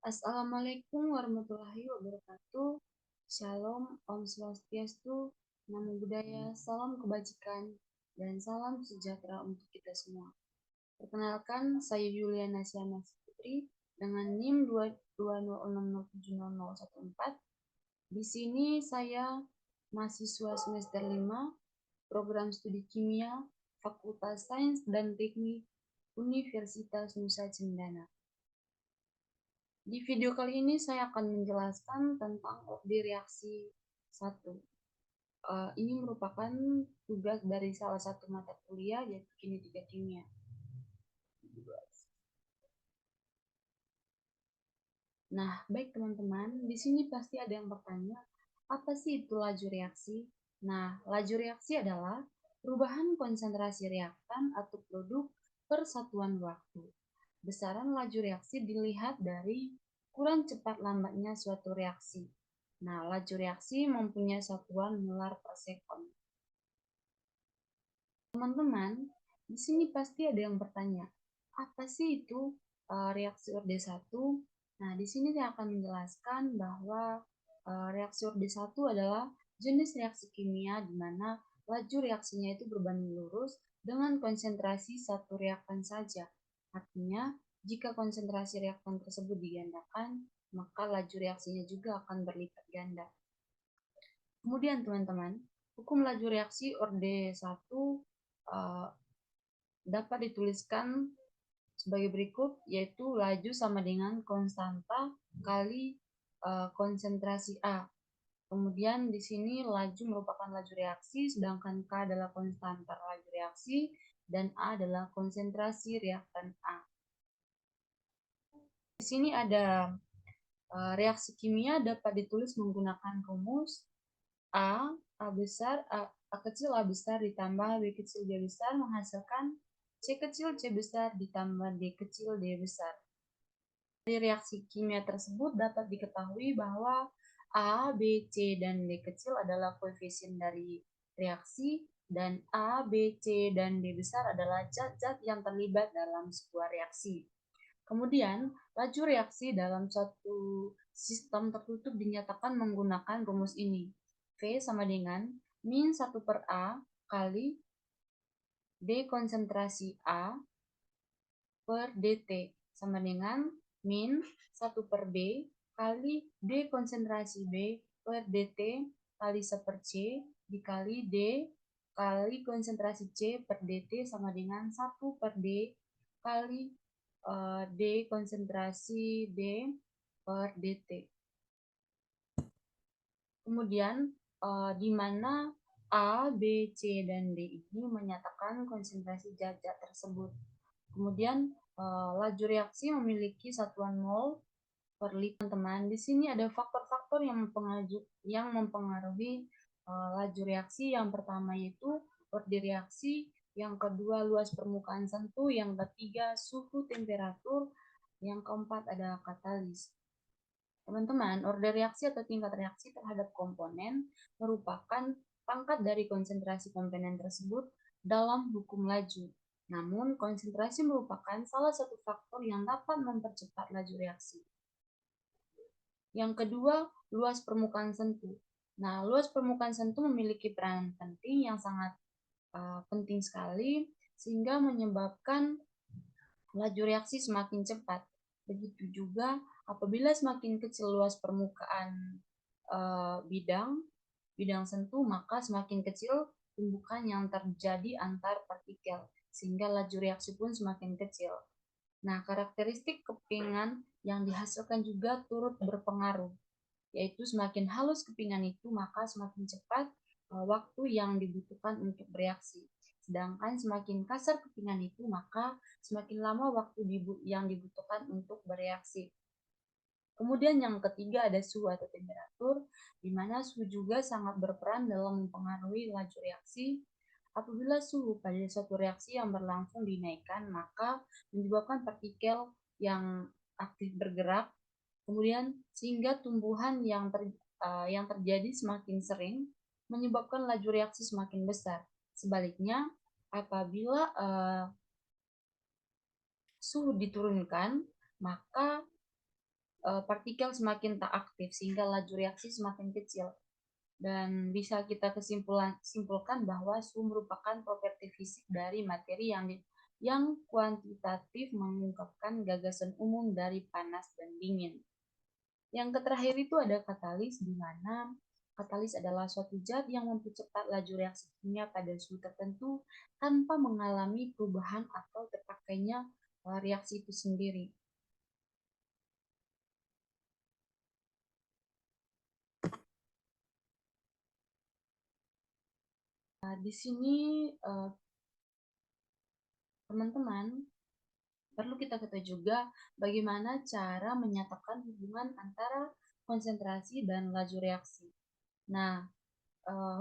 Assalamualaikum warahmatullahi wabarakatuh. Shalom, Om Swastiastu, Namo Buddhaya, salam kebajikan, dan salam sejahtera untuk kita semua. Perkenalkan, saya Yuliana Syahna Putri dengan NIM 220607014. Di sini saya mahasiswa semester 5, program studi kimia, Fakultas Sains dan Teknik Universitas Nusa Cendana. Di video kali ini saya akan menjelaskan tentang order reaksi 1. Ini merupakan tugas dari salah satu mata kuliah yaitu kinetika kimia. Nah, baik teman-teman, di sini pasti ada yang bertanya, apa sih itu laju reaksi? Nah, laju reaksi adalah perubahan konsentrasi reaktan atau produk per satuan waktu. Besaran laju reaksi dilihat dari ukuran cepat lambatnya suatu reaksi. Nah, laju reaksi mempunyai satuan molar per sekon. Teman-teman, di sini pasti ada yang bertanya, apa sih itu reaksi orde 1? Nah, di sini saya akan menjelaskan bahwa reaksi orde 1 adalah jenis reaksi kimia di mana laju reaksinya itu berbanding lurus dengan konsentrasi satu reaktan saja. Artinya, jika konsentrasi reaktan tersebut digandakan, maka laju reaksinya juga akan berlipat ganda. Kemudian teman-teman, hukum laju reaksi orde 1 dapat dituliskan sebagai berikut, yaitu laju sama dengan konstanta kali konsentrasi A. Kemudian di sini laju merupakan laju reaksi, sedangkan K adalah konstanta laju reaksi, dan A adalah konsentrasi reaktan A. Di sini ada reaksi kimia dapat ditulis menggunakan rumus A besar, A kecil A besar ditambah B kecil B besar menghasilkan C kecil C besar ditambah D kecil D besar. Dari reaksi kimia tersebut dapat diketahui bahwa A, B, C, dan D kecil adalah koefisien dari reaksi, dan A, B, C, dan D besar adalah zat-zat yang terlibat dalam sebuah reaksi. Kemudian, laju reaksi dalam suatu sistem tertutup dinyatakan menggunakan rumus ini. V sama dengan min 1 per A kali D konsentrasi A per dt sama dengan min 1 per B kali D konsentrasi B per dt kali 1 per C dikali D kali konsentrasi C per dt sama dengan 1 per D kali D konsentrasi D per dt. Kemudian di mana A, B, C, dan D ini menyatakan konsentrasi zat-zat tersebut. Kemudian laju reaksi memiliki satuan mol per liter. Teman-teman, di sini ada faktor-faktor yang mempengaruhi laju reaksi. Yang pertama yaitu order reaksi, yang kedua luas permukaan sentuh, yang ketiga suhu temperatur, yang keempat ada katalis. Teman-teman, order reaksi atau tingkat reaksi terhadap komponen merupakan pangkat dari konsentrasi komponen tersebut dalam hukum laju. Namun, konsentrasi merupakan salah satu faktor yang dapat mempercepat laju reaksi. Yang kedua, luas permukaan sentuh. Nah, luas permukaan sentuh memiliki peran penting yang sangat penting sekali, sehingga menyebabkan laju reaksi semakin cepat. Begitu juga apabila semakin kecil luas permukaan bidang sentuh, maka semakin kecil tumbukan yang terjadi antar partikel, sehingga laju reaksi pun semakin kecil. Nah, karakteristik kepingan yang dihasilkan juga turut berpengaruh, yaitu semakin halus kepingan itu, maka semakin cepat waktu yang dibutuhkan untuk bereaksi. Sedangkan semakin kasar kepingan itu, maka semakin lama waktu yang dibutuhkan untuk bereaksi. Kemudian yang ketiga ada suhu atau temperatur, di mana suhu juga sangat berperan dalam mempengaruhi laju reaksi. Apabila suhu pada suatu reaksi yang berlangsung dinaikkan, maka menyebabkan partikel yang aktif bergerak, kemudian sehingga tumbuhan yang terjadi semakin sering menyebabkan laju reaksi semakin besar. Sebaliknya, apabila suhu diturunkan, maka partikel semakin tak aktif sehingga laju reaksi semakin kecil. Dan bisa kita simpulkan bahwa suhu merupakan properti fisik dari materi yang kuantitatif mengungkapkan gagasan umum dari panas dan dingin. Yang terakhir itu ada katalis, di mana katalis adalah suatu zat yang mempercepat laju reaksi kimia pada suhu tertentu tanpa mengalami perubahan atau terpakainya reaksi itu sendiri. Di sini teman-teman perlu kita ketahui juga bagaimana cara menyatakan hubungan antara konsentrasi dan laju reaksi. Nah,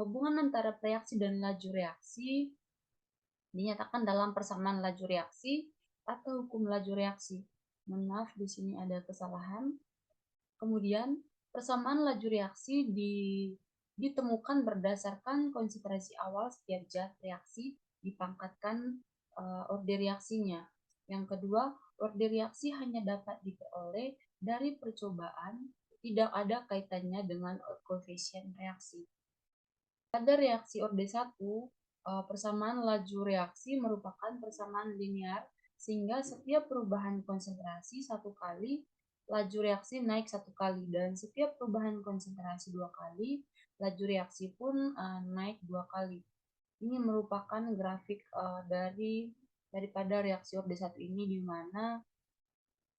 hubungan antara reaksi dan laju reaksi dinyatakan dalam persamaan laju reaksi atau hukum laju reaksi. Mohon maaf, di sini ada kesalahan. Kemudian, persamaan laju reaksi ditemukan berdasarkan konsentrasi awal setiap zat reaksi dipangkatkan orde reaksinya. Yang kedua, orde reaksi hanya dapat diperoleh dari percobaan, tidak ada kaitannya dengan koefisien reaksi. Pada reaksi orde 1, persamaan laju reaksi merupakan persamaan linear, sehingga setiap perubahan konsentrasi satu kali, laju reaksi naik satu kali, dan setiap perubahan konsentrasi dua kali, laju reaksi pun naik dua kali. Ini merupakan grafik daripada reaksi orde 1 ini, di mana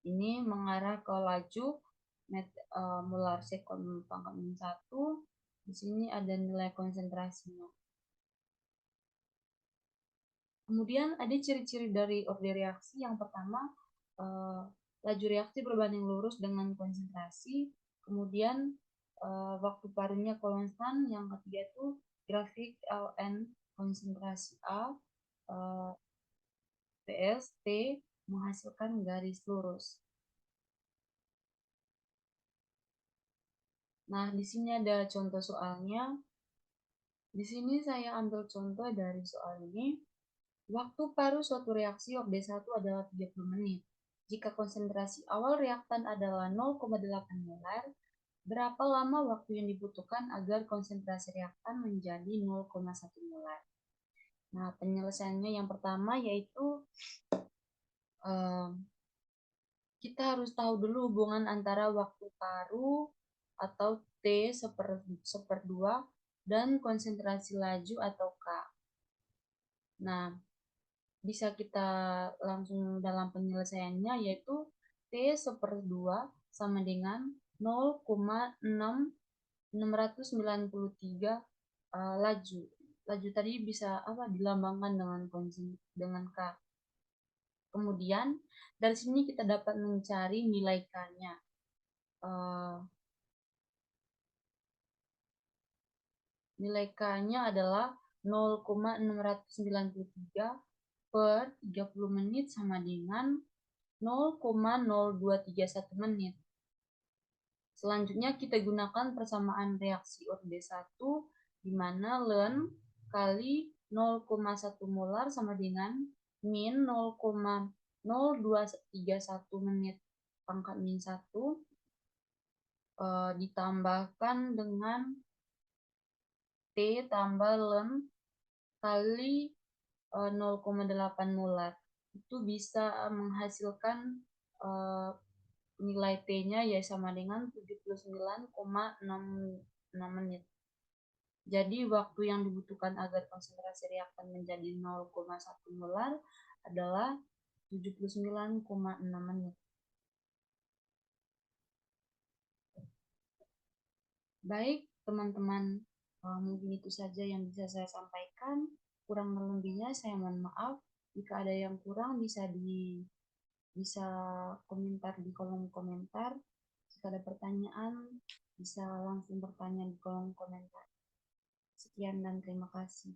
ini mengarah ke laju molar sekon pangkat min 1. Di sini ada nilai konsentrasinya. Kemudian ada ciri-ciri dari orde reaksi. Yang pertama, laju reaksi berbanding lurus dengan konsentrasi. Kemudian waktu parunya konstan. Yang ketiga itu grafik Ln konsentrasi A PS T menghasilkan garis lurus. Nah, di sini ada contoh soalnya. Di sini saya ambil contoh dari soal ini. Waktu paruh suatu reaksi orde 1 adalah 30 menit. Jika konsentrasi awal reaktan adalah 0,8 molar, berapa lama waktu yang dibutuhkan agar konsentrasi reaktan menjadi 0,1 molar? Nah, penyelesaiannya yang pertama yaitu kita harus tahu dulu hubungan antara waktu paruh atau T seperdua dan konsentrasi laju atau K. Nah, bisa kita langsung dalam penyelesaiannya, yaitu T seperdua sama dengan 0,693 laju. Laju tadi bisa dilambangkan dengan K. Kemudian dari sini kita dapat mencari nilai K-nya. Nilai K-nya adalah 0,693 per 30 menit sama dengan 0,0231 menit. Selanjutnya kita gunakan persamaan reaksi orde 1, di mana ln kali 0,1 molar sama dengan min 0,0231 menit pangkat min 1 ditambahkan dengan T tambah ln kali 0,8 molar. Itu bisa menghasilkan nilai T-nya ya sama dengan 79,66 menit. Jadi waktu yang dibutuhkan agar konsentrasi reaktan menjadi 0,1 molar adalah 79,6 menit. Baik, teman-teman, mungkin itu saja yang bisa saya sampaikan. Kurang lebihnya saya mohon maaf. Jika ada yang kurang bisa komentar di kolom komentar. Jika ada pertanyaan, bisa langsung bertanya di kolom komentar. Sekian dan terima kasih.